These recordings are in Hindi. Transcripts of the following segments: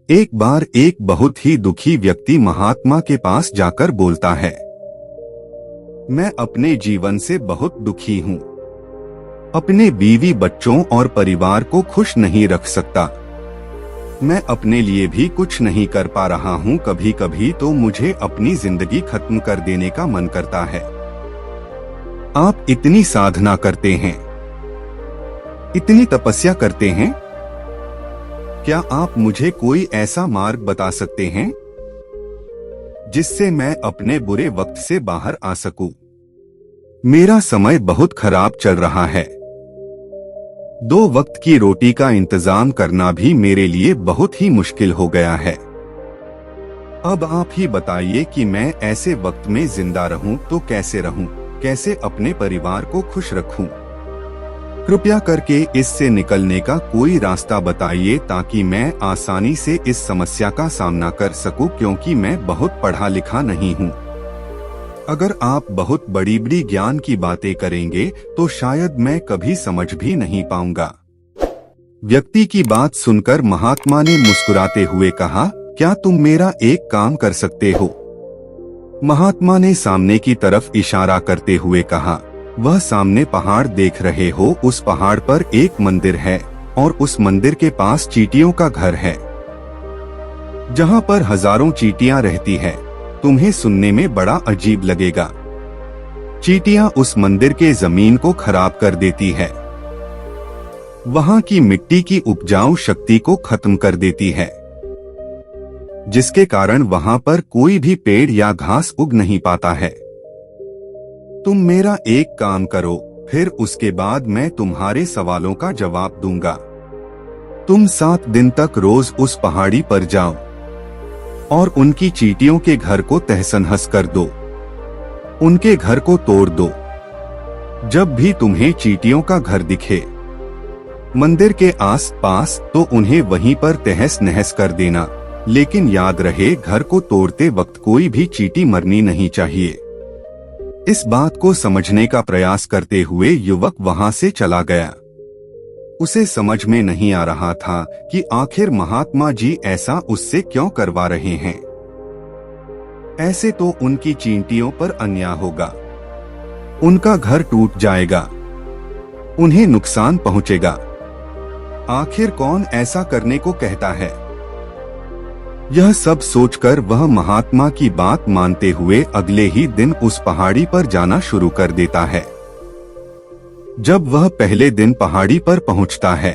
एक बार एक बहुत ही दुखी व्यक्ति महात्मा के पास जाकर बोलता है, मैं अपने जीवन से बहुत दुखी हूँ। अपने बीवी बच्चों और परिवार को खुश नहीं रख सकता। मैं अपने लिए भी कुछ नहीं कर पा रहा हूँ। कभी कभी तो मुझे अपनी जिंदगी खत्म कर देने का मन करता है। आप इतनी साधना करते हैं, इतनी तपस्या करते हैं, क्या आप मुझे कोई ऐसा मार्ग बता सकते हैं जिससे मैं अपने बुरे वक्त से बाहर आ सकूं? मेरा समय बहुत खराब चल रहा है। 2 वक्त की रोटी का इंतजाम करना भी मेरे लिए बहुत ही मुश्किल हो गया है। अब आप ही बताइए कि मैं ऐसे वक्त में जिंदा रहूं तो कैसे रहूं, कैसे अपने परिवार को खुश रखूं? कृपया करके इससे निकलने का कोई रास्ता बताइए ताकि मैं आसानी से इस समस्या का सामना कर सकूं, क्योंकि मैं बहुत पढ़ा लिखा नहीं हूं। अगर आप बहुत बड़ी बड़ी ज्ञान की बातें करेंगे तो शायद मैं कभी समझ भी नहीं पाऊंगा। व्यक्ति की बात सुनकर महात्मा ने मुस्कुराते हुए कहा, क्या तुम मेरा एक काम कर सकते हो? महात्मा ने सामने की तरफ इशारा करते हुए कहा, वह सामने पहाड़ देख रहे हो, उस पहाड़ पर एक मंदिर है और उस मंदिर के पास चींटियों का घर है, जहां पर हजारों चींटियां रहती है। तुम्हें सुनने में बड़ा अजीब लगेगा। चींटियां उस मंदिर के जमीन को खराब कर देती है, वहां की मिट्टी की उपजाऊ शक्ति को खत्म कर देती है, जिसके कारण वहां पर कोई भी पेड़ या घास उग नहीं पाता है। तुम मेरा एक काम करो, फिर उसके बाद मैं तुम्हारे सवालों का जवाब दूंगा। तुम 7 दिन तक रोज उस पहाड़ी पर जाओ और उनकी चींटियों के घर को तहस-नहस कर दो, उनके घर को तोड़ दो। जब भी तुम्हें चींटियों का घर दिखे मंदिर के आस-पास तो उन्हें वहीं पर तहस-नहस कर देना, लेकिन याद रहे घर को तोड़ते वक्त कोई भी चींटी मरनी नहीं चाहिए। इस बात को समझने का प्रयास करते हुए युवक वहां से चला गया। उसे समझ में नहीं आ रहा था कि आखिर महात्मा जी ऐसा उससे क्यों करवा रहे हैं। ऐसे तो उनकी चींटियों पर अन्याय होगा, उनका घर टूट जाएगा, उन्हें नुकसान पहुंचेगा। आखिर कौन ऐसा करने को कहता है? यह सब सोचकर वह महात्मा की बात मानते हुए अगले ही दिन उस पहाड़ी पर जाना शुरू कर देता है। जब वह पहले दिन पहाड़ी पर पहुंचता है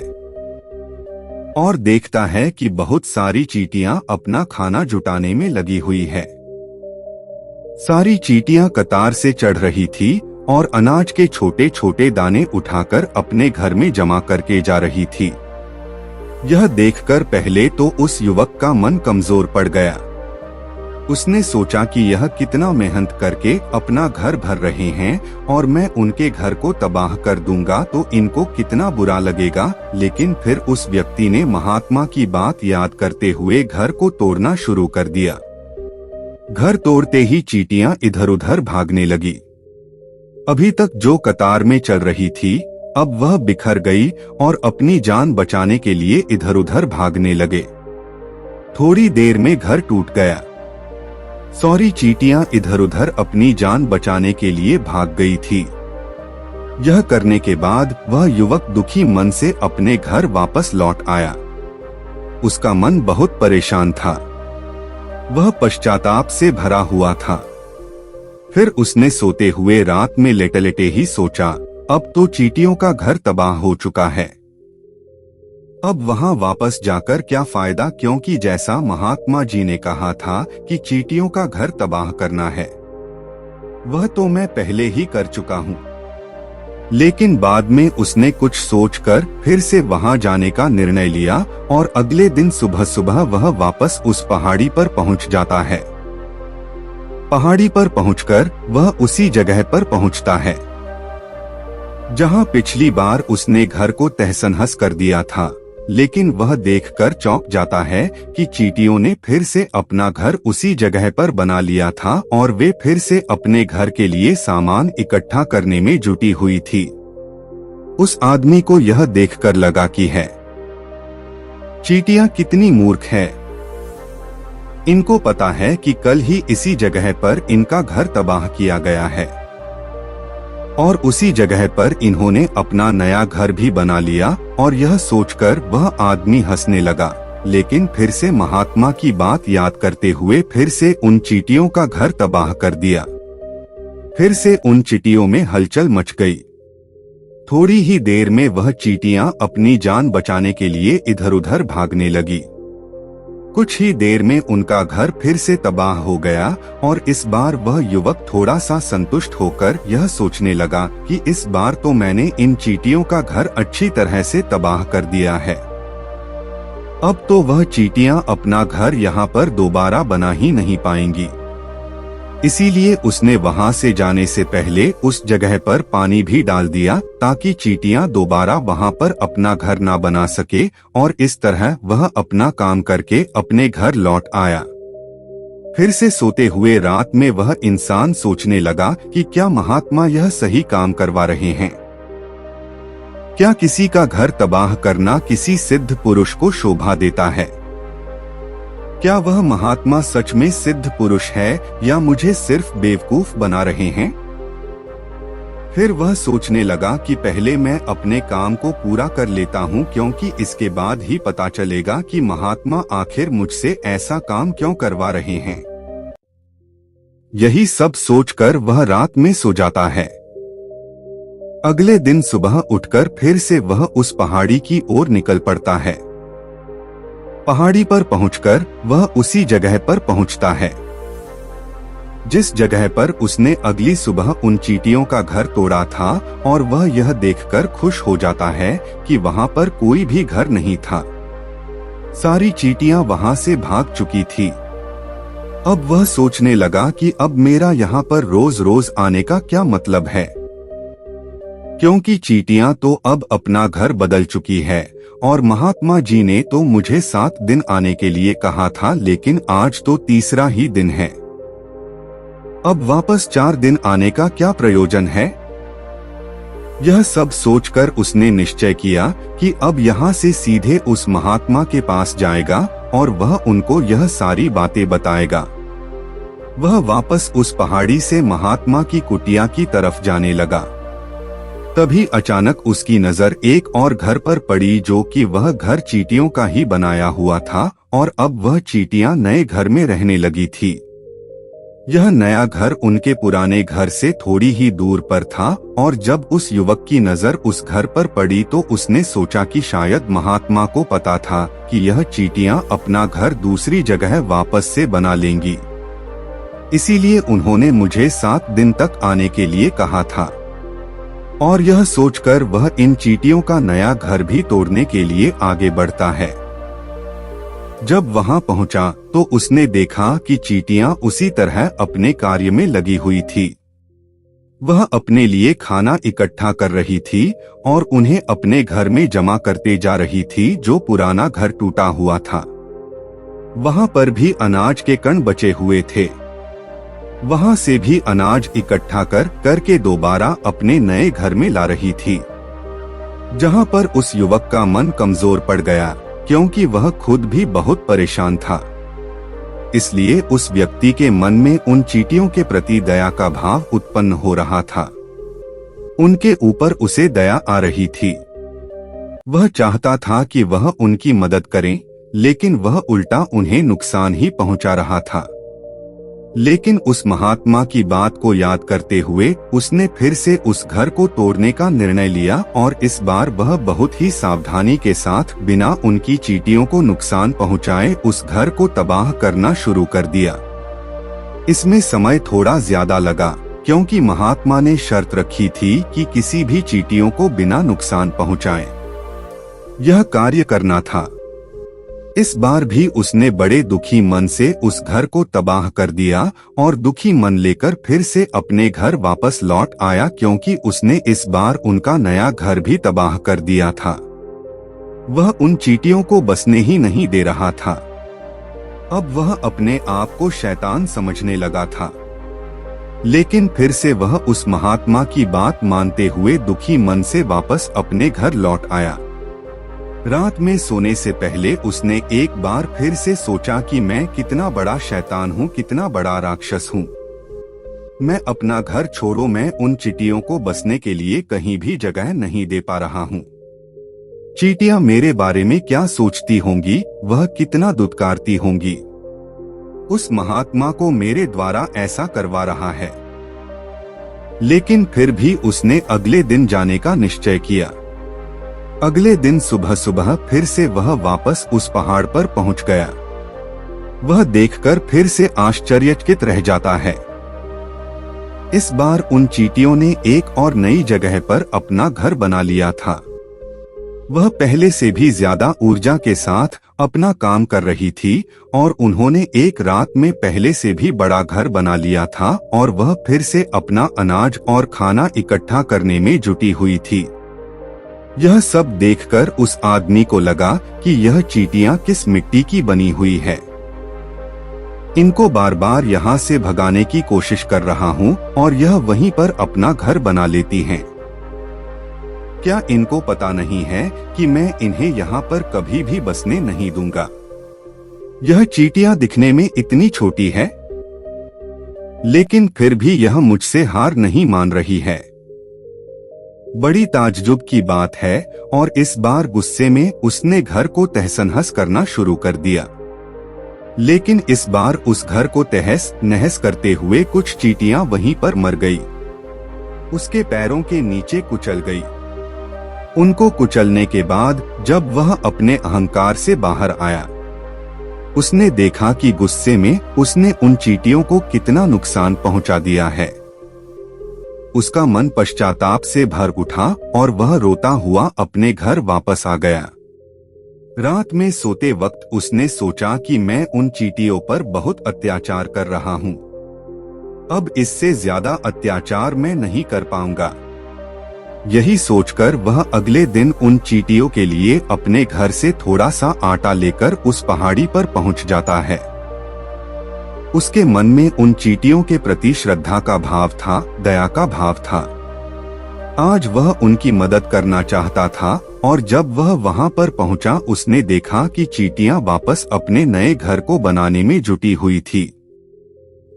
और देखता है कि बहुत सारी चींटियां अपना खाना जुटाने में लगी हुई है। सारी चींटियां कतार से चढ़ रही थी और अनाज के छोटे छोटे दाने उठाकर अपने घर में जमा करके जा रही थी। यह देखकर पहले तो उस युवक का मन कमजोर पड़ गया। उसने सोचा कि यह कितना मेहनत करके अपना घर भर रहे हैं और मैं उनके घर को तबाह कर दूंगा तो इनको कितना बुरा लगेगा। लेकिन फिर उस व्यक्ति ने महात्मा की बात याद करते हुए घर को तोड़ना शुरू कर दिया। घर तोड़ते ही चींटियां इधर उधर भागने लगी। अभी तक जो कतार में चल रही थी, अब वह बिखर गई और अपनी जान बचाने के लिए इधर उधर भागने लगे। थोड़ी देर में घर टूट गया। सारी चींटियां इधर उधर अपनी जान बचाने के लिए भाग गई थी। यह करने के बाद वह युवक दुखी मन से अपने घर वापस लौट आया। उसका मन बहुत परेशान था, वह पश्चाताप से भरा हुआ था। फिर उसने सोते हुए रात में लेटे लेटे ही सोचा, अब तो चींटियों का घर तबाह हो चुका है, अब वहां वापस जाकर क्या फायदा, क्योंकि जैसा महात्मा जी ने कहा था कि चींटियों का घर तबाह करना है, वह तो मैं पहले ही कर चुका हूं। लेकिन बाद में उसने कुछ सोचकर फिर से वहां जाने का निर्णय लिया और अगले दिन सुबह सुबह वह वापस उस पहाड़ी पर पहुंच जाता है। पहाड़ी पर पहुंचकर वह उसी जगह पर पहुंचता है जहां पिछली बार उसने घर को तहस-नहस कर दिया था। लेकिन वह देखकर चौंक जाता है कि चींटियों ने फिर से अपना घर उसी जगह पर बना लिया था और वे फिर से अपने घर के लिए सामान इकट्ठा करने में जुटी हुई थी। उस आदमी को यह देखकर लगा कि है चींटियां कितनी मूर्ख है, इनको पता है कि कल ही इसी जगह पर इनका घर तबाह किया गया है और उसी जगह पर इन्होंने अपना नया घर भी बना लिया। और यह सोचकर वह आदमी हंसने लगा, लेकिन फिर से महात्मा की बात याद करते हुए फिर से उन चींटियों का घर तबाह कर दिया। फिर से उन चींटियों में हलचल मच गई। थोड़ी ही देर में वह चींटियां अपनी जान बचाने के लिए इधर उधर भागने लगी। कुछ ही देर में उनका घर फिर से तबाह हो गया और इस बार वह युवक थोड़ा सा संतुष्ट होकर यह सोचने लगा कि इस बार तो मैंने इन चींटियों का घर अच्छी तरह से तबाह कर दिया है। अब तो वह चींटियां अपना घर यहाँ पर दोबारा बना ही नहीं पाएंगी। इसीलिए उसने वहां से जाने से पहले उस जगह पर पानी भी डाल दिया ताकि चींटियां दोबारा वहां पर अपना घर ना बना सके। और इस तरह वह अपना काम करके अपने घर लौट आया। फिर से सोते हुए रात में वह इंसान सोचने लगा कि क्या महात्मा यह सही काम करवा रहे हैं? क्या किसी का घर तबाह करना किसी सिद्ध पुरुष को शोभा देता है? क्या वह महात्मा सच में सिद्ध पुरुष है या मुझे सिर्फ बेवकूफ बना रहे हैं? फिर वह सोचने लगा कि पहले मैं अपने काम को पूरा कर लेता हूँ, क्योंकि इसके बाद ही पता चलेगा कि महात्मा आखिर मुझसे ऐसा काम क्यों करवा रहे हैं। यही सब सोचकर वह रात में सो जाता है। अगले दिन सुबह उठकर फिर से वह उस पहाड़ी की ओर निकल पड़ता है। पहाड़ी पर पहुंचकर वह उसी जगह पर पहुंचता है जिस जगह पर उसने अगली सुबह उन चींटियों का घर तोड़ा था। और वह यह देखकर खुश हो जाता है कि वहां पर कोई भी घर नहीं था। सारी चींटियां वहां से भाग चुकी थी। अब वह सोचने लगा कि अब मेरा यहाँ पर रोज रोज आने का क्या मतलब है, क्योंकि चींटियां तो अब अपना घर बदल चुकी है और महात्मा जी ने तो मुझे 7 दिन आने के लिए कहा था, लेकिन आज तो तीसरा ही दिन है। अब वापस 4 दिन आने का क्या प्रयोजन है? यह सब सोचकर उसने निश्चय किया कि अब यहाँ से सीधे उस महात्मा के पास जाएगा और वह उनको यह सारी बातें बताएगा। वह वापस उस पहाड़ी से महात्मा की कुटिया की तरफ जाने लगा। तभी अचानक उसकी नजर एक और घर पर पड़ी, जो कि वह घर चींटियों का ही बनाया हुआ था और अब वह चींटियां नए घर में रहने लगी थी। यह नया घर उनके पुराने घर से थोड़ी ही दूर पर था और जब उस युवक की नजर उस घर पर पड़ी तो उसने सोचा कि शायद महात्मा को पता था कि यह चींटियां अपना घर दूसरी जगह वापस से बना लेंगी, इसीलिए उन्होंने मुझे 7 दिन तक आने के लिए कहा था। और यह सोचकर वह इन चींटियों का नया घर भी तोड़ने के लिए आगे बढ़ता है। जब वहां पहुंचा तो उसने देखा कि चींटियां उसी तरह अपने कार्य में लगी हुई थी। वह अपने लिए खाना इकट्ठा कर रही थी और उन्हें अपने घर में जमा करते जा रही थी, जो पुराना घर टूटा हुआ था। वहां पर भी अनाज के कण बचे हुए थे। वहां से भी अनाज इकट्ठा करके दोबारा अपने नए घर में ला रही थी, जहां पर उस युवक का मन कमजोर पड़ गया, क्योंकि वह खुद भी बहुत परेशान था। इसलिए उस व्यक्ति के मन में उन चींटियों के प्रति दया का भाव उत्पन्न हो रहा था। उनके ऊपर उसे दया आ रही थी। वह चाहता था कि वह उनकी मदद करे, लेकिन वह उल्टा उन्हें नुकसान ही पहुंचा रहा था। लेकिन उस महात्मा की बात को याद करते हुए उसने फिर से उस घर को तोड़ने का निर्णय लिया और इस बार वह बहुत ही सावधानी के साथ बिना उनकी चींटियों को नुकसान पहुंचाए उस घर को तबाह करना शुरू कर दिया। इसमें समय थोड़ा ज्यादा लगा, क्योंकि महात्मा ने शर्त रखी थी कि किसी भी चींटियों को बिना नुकसान पहुंचाए यह कार्य करना था। इस बार भी उसने बड़े दुखी मन से उस घर को तबाह कर दिया और दुखी मन लेकर फिर से अपने घर वापस लौट आया, क्योंकि उसने इस बार उनका नया घर भी तबाह कर दिया था। वह उन चींटियों को बसने ही नहीं दे रहा था। अब वह अपने आप को शैतान समझने लगा था। लेकिन फिर से वह उस महात्मा की बात मानते हुए दुखी मन से वापस अपने घर लौट आया। रात में सोने से पहले उसने एक बार फिर से सोचा कि मैं कितना बड़ा शैतान हूँ, कितना बड़ा राक्षस हूँ। मैं अपना घर छोड़ो, मैं उन चींटियों को बसने के लिए कहीं भी जगह नहीं दे पा रहा हूँ। चींटियां मेरे बारे में क्या सोचती होंगी, वह कितना दुत्कारती होंगी। उस महात्मा को मेरे द्वारा ऐसा करवा रहा है। लेकिन फिर भी उसने अगले दिन जाने का निश्चय किया। अगले दिन सुबह सुबह फिर से वह वापस उस पहाड़ पर पहुंच गया। वह देखकर फिर से आश्चर्यचकित रह जाता है। इस बार उन चींटियों ने एक और नई जगह पर अपना घर बना लिया था। वह पहले से भी ज्यादा ऊर्जा के साथ अपना काम कर रही थी और उन्होंने एक रात में पहले से भी बड़ा घर बना लिया था और वह फिर से अपना अनाज और खाना इकट्ठा करने में जुटी हुई थी। यह सब देखकर उस आदमी को लगा कि यह चींटियां किस मिट्टी की बनी हुई है। इनको बार बार यहाँ से भगाने की कोशिश कर रहा हूँ और यह वहीं पर अपना घर बना लेती हैं। क्या इनको पता नहीं है कि मैं इन्हें यहाँ पर कभी भी बसने नहीं दूंगा। यह चींटियां दिखने में इतनी छोटी है, लेकिन फिर भी यह मुझसे हार नहीं मान रही है। बड़ी ताज्जुब की बात है और इस बार गुस्से में उसने घर को तहस-नहस करना शुरू कर दिया। लेकिन इस बार उस घर को तहस नहस करते हुए कुछ चींटियां वहीं पर मर गई। उसके पैरों के नीचे कुचल गई। उनको कुचलने के बाद जब वह अपने अहंकार से बाहर आया, उसने देखा कि गुस्से में उसने उन चींटियों को कितना नुकसान पहुंचा दिया है। उसका मन पश्चाताप से भर उठा और वह रोता हुआ अपने घर वापस आ गया। रात में सोते वक्त उसने सोचा कि मैं उन चींटियों पर बहुत अत्याचार कर रहा हूँ। अब इससे ज्यादा अत्याचार मैं नहीं कर पाऊंगा। यही सोचकर वह अगले दिन उन चींटियों के लिए अपने घर से थोड़ा सा आटा लेकर उस पहाड़ी पर पहुंच जाता है। उसके मन में उन चींटियों के प्रति श्रद्धा का भाव था, दया का भाव था। आज वह उनकी मदद करना चाहता था और जब वह वहां पर पहुंचा, उसने देखा कि चींटियां वापस अपने नए घर को बनाने में जुटी हुई थी।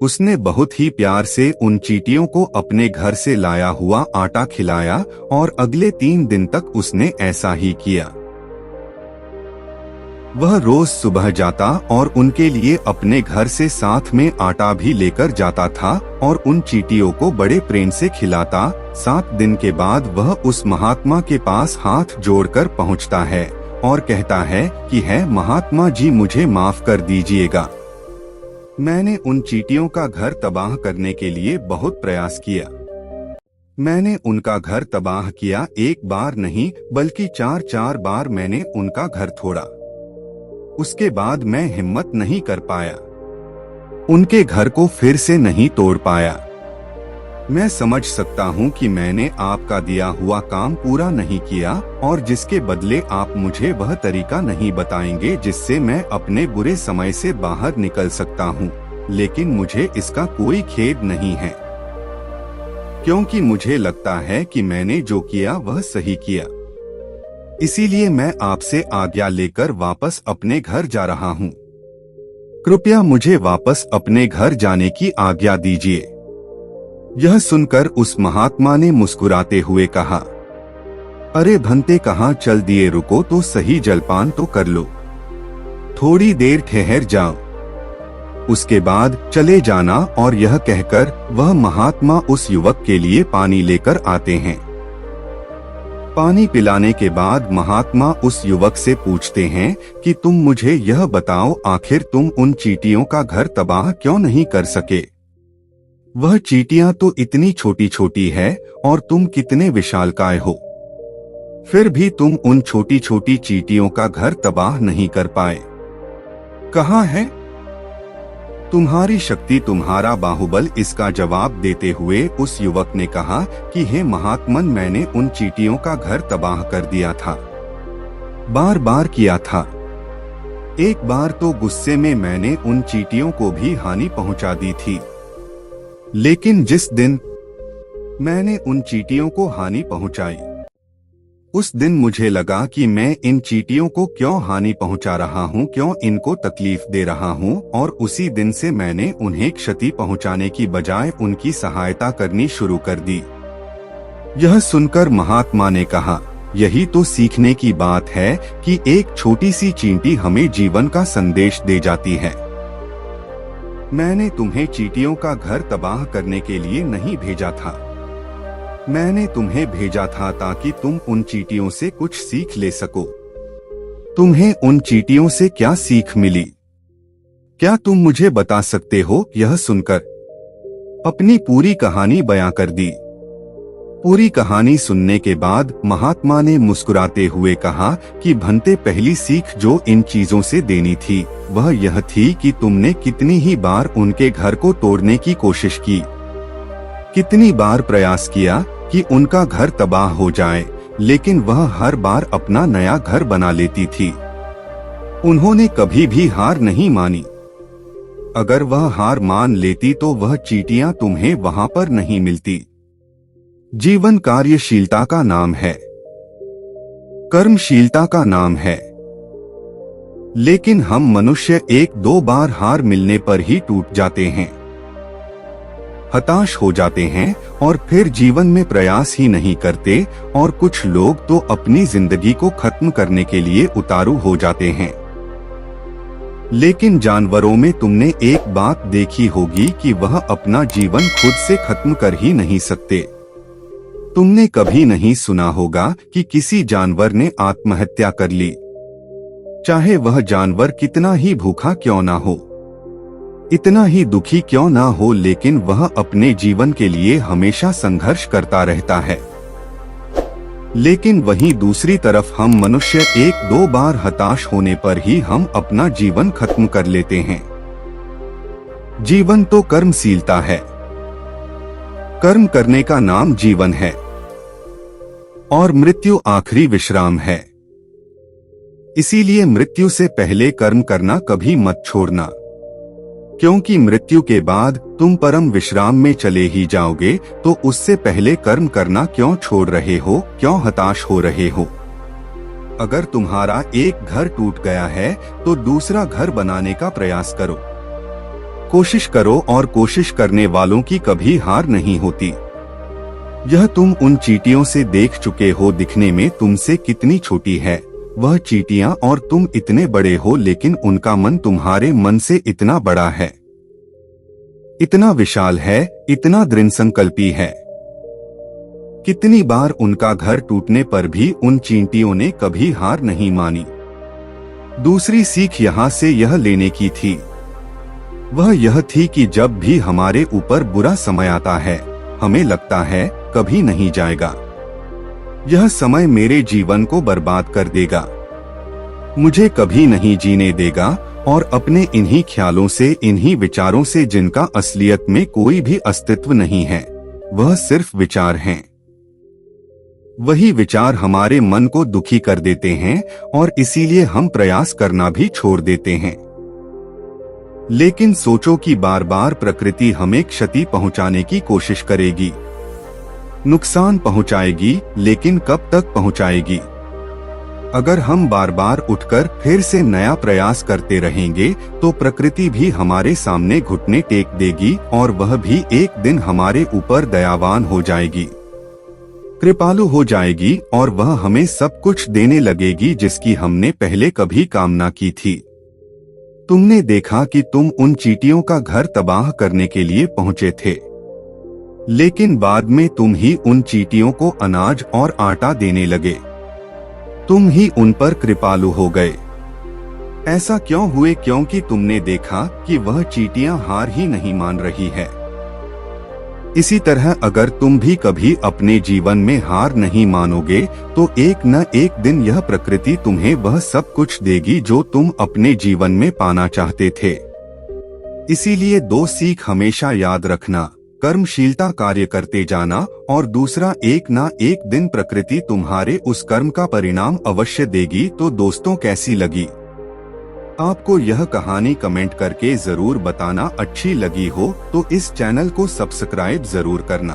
उसने बहुत ही प्यार से उन चींटियों को अपने घर से लाया हुआ आटा खिलाया और अगले 3 दिन तक उसने ऐसा ही किया। वह रोज सुबह जाता और उनके लिए अपने घर से साथ में आटा भी लेकर जाता था और उन चींटियों को बड़े प्रेम से खिलाता। 7 दिन के बाद वह उस महात्मा के पास हाथ जोड़कर पहुंचता है और कहता है कि है महात्मा जी, मुझे माफ कर दीजिएगा। मैंने उन चींटियों का घर तबाह करने के लिए बहुत प्रयास किया। मैंने उनका घर तबाह किया, एक बार नहीं बल्कि 4 बार मैंने उनका घर तोड़ा। उसके बाद मैं हिम्मत नहीं कर पाया, उनके घर को फिर से नहीं तोड़ पाया। मैं समझ सकता हूँ कि मैंने आपका दिया हुआ काम पूरा नहीं किया और जिसके बदले आप मुझे वह तरीका नहीं बताएंगे जिससे मैं अपने बुरे समय से बाहर निकल सकता हूँ। लेकिन मुझे इसका कोई खेद नहीं है, क्योंकि मुझे लगता है कि मैंने जो किया वह सही किया। इसीलिए मैं आपसे आज्ञा लेकर वापस अपने घर जा रहा हूँ। कृपया मुझे वापस अपने घर जाने की आज्ञा दीजिए। यह सुनकर उस महात्मा ने मुस्कुराते हुए कहा, अरे भंते, कहाँ चल दिए, रुको तो सही, जलपान तो कर लो, थोड़ी देर ठहर जाओ, उसके बाद चले जाना। और यह कहकर वह महात्मा उस युवक के लिए पानी लेकर आते हैं। पानी पिलाने के बाद महात्मा उस युवक से पूछते हैं कि तुम मुझे यह बताओ, आखिर तुम उन चींटियों का घर तबाह क्यों नहीं कर सके? वह चींटियां तो इतनी छोटी छोटी है और तुम कितने विशालकाय हो, फिर भी तुम उन छोटी छोटी चींटियों का घर तबाह नहीं कर पाए। कहाँ है तुम्हारी शक्ति, तुम्हारा बाहुबल? इसका जवाब देते हुए उस युवक ने कहा कि हे महात्मन, मैंने उन चींटियों का घर तबाह कर दिया था, बार बार किया था। एक बार तो गुस्से में मैंने उन चींटियों को भी हानि पहुंचा दी थी, लेकिन जिस दिन मैंने उन चींटियों को हानि पहुंचाई, उस दिन मुझे लगा कि मैं इन चींटियों को क्यों हानि पहुंचा रहा हूं, क्यों इनको तकलीफ दे रहा हूं, और उसी दिन से मैंने उन्हें क्षति पहुंचाने की बजाय उनकी सहायता करनी शुरू कर दी। यह सुनकर महात्मा ने कहा, यही तो सीखने की बात है कि एक छोटी सी चींटी हमें जीवन का संदेश दे जाती है। मैंने तुम्हें चींटियों का घर तबाह करने के लिए नहीं भेजा था। मैंने तुम्हें भेजा था ताकि तुम उन चींटियों से कुछ सीख ले सको। तुम्हें उन चींटियों से क्या सीख मिली? क्या तुम मुझे बता सकते हो? यह सुनकर अपनी पूरी कहानी बयां कर दी। पूरी कहानी सुनने के बाद महात्मा ने मुस्कुराते हुए कहा कि भंते, पहली सीख जो इन चीजों से देनी थी वह यह थी कि तुमने कितनी ही बार उनके घर को तोड़ने की कोशिश की, कितनी बार प्रयास किया कि उनका घर तबाह हो जाए, लेकिन वह हर बार अपना नया घर बना लेती थी। उन्होंने कभी भी हार नहीं मानी। अगर वह हार मान लेती तो वह चींटियां तुम्हें वहां पर नहीं मिलती। जीवन कार्यशीलता का नाम है, कर्मशीलता का नाम है, लेकिन हम मनुष्य एक दो बार हार मिलने पर ही टूट जाते हैं, हताश हो जाते हैं और फिर जीवन में प्रयास ही नहीं करते, और कुछ लोग तो अपनी जिंदगी को खत्म करने के लिए उतारू हो जाते हैं। लेकिन जानवरों में तुमने एक बात देखी होगी कि वह अपना जीवन खुद से खत्म कर ही नहीं सकते। तुमने कभी नहीं सुना होगा कि किसी जानवर ने आत्महत्या कर ली, चाहे वह जानवर कितना ही भूखा क्यों ना हो, इतना ही दुखी क्यों ना हो, लेकिन वह अपने जीवन के लिए हमेशा संघर्ष करता रहता है। लेकिन वहीं दूसरी तरफ हम मनुष्य एक दो बार हताश होने पर ही हम अपना जीवन खत्म कर लेते हैं। जीवन तो कर्मशीलता है, कर्म करने का नाम जीवन है, और मृत्यु आखिरी विश्राम है। इसीलिए मृत्यु से पहले कर्म करना कभी मत छोड़ना, क्योंकि मृत्यु के बाद तुम परम विश्राम में चले ही जाओगे, तो उससे पहले कर्म करना क्यों छोड़ रहे हो, क्यों हताश हो रहे हो? अगर तुम्हारा एक घर टूट गया है तो दूसरा घर बनाने का प्रयास करो, कोशिश करो, और कोशिश करने वालों की कभी हार नहीं होती। यह तुम उन चींटियों से देख चुके हो, दिखने में तुमसे कितनी छोटी है वह चींटियां, और तुम इतने बड़े हो, लेकिन उनका मन तुम्हारे मन से इतना बड़ा है, इतना विशाल है, इतना दृढ़ संकल्पी है। कितनी बार उनका घर टूटने पर भी उन चींटियों ने कभी हार नहीं मानी। दूसरी सीख यहाँ से यह लेने की थी, वह यह थी कि जब भी हमारे ऊपर बुरा समय आता है, हमें लगता है कभी नहीं जाएगा, यह समय मेरे जीवन को बर्बाद कर देगा, मुझे कभी नहीं जीने देगा, और अपने इन्हीं ख्यालों से, इन्हीं विचारों से, जिनका असलियत में कोई भी अस्तित्व नहीं है, वह सिर्फ विचार हैं। वही विचार हमारे मन को दुखी कर देते हैं, और इसीलिए हम प्रयास करना भी छोड़ देते हैं। लेकिन सोचो कि बार बार प्रकृति हमें क्षति पहुंचाने की कोशिश करेगी, नुकसान पहुंचाएगी, लेकिन कब तक पहुंचाएगी? अगर हम बार बार उठकर फिर से नया प्रयास करते रहेंगे तो प्रकृति भी हमारे सामने घुटने टेक देगी, और वह भी एक दिन हमारे ऊपर दयावान हो जाएगी, कृपालु हो जाएगी, और वह हमें सब कुछ देने लगेगी जिसकी हमने पहले कभी कामना की थी। तुमने देखा कि तुम उन चींटियों का घर तबाह करने के लिए पहुंचे थे, लेकिन बाद में तुम ही उन चींटियों को अनाज और आटा देने लगे, तुम ही उन पर कृपालु हो गए। ऐसा क्यों हुए? क्योंकि तुमने देखा कि वह चींटियां हार ही नहीं मान रही है। इसी तरह अगर तुम भी कभी अपने जीवन में हार नहीं मानोगे तो एक न एक दिन यह प्रकृति तुम्हें वह सब कुछ देगी जो तुम अपने जीवन में पाना चाहते थे। इसीलिए दो सीख हमेशा याद रखना, कर्मशीलता कार्य करते जाना, और दूसरा एक ना एक दिन प्रकृति तुम्हारे उस कर्म का परिणाम अवश्य देगी। तो दोस्तों, कैसी लगी आपको यह कहानी? कमेंट करके जरूर बताना। अच्छी लगी हो तो इस चैनल को सब्सक्राइब जरूर करना।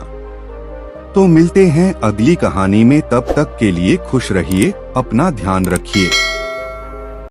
तो मिलते हैं अगली कहानी में, तब तक के लिए खुश रहिए, अपना ध्यान रखिए।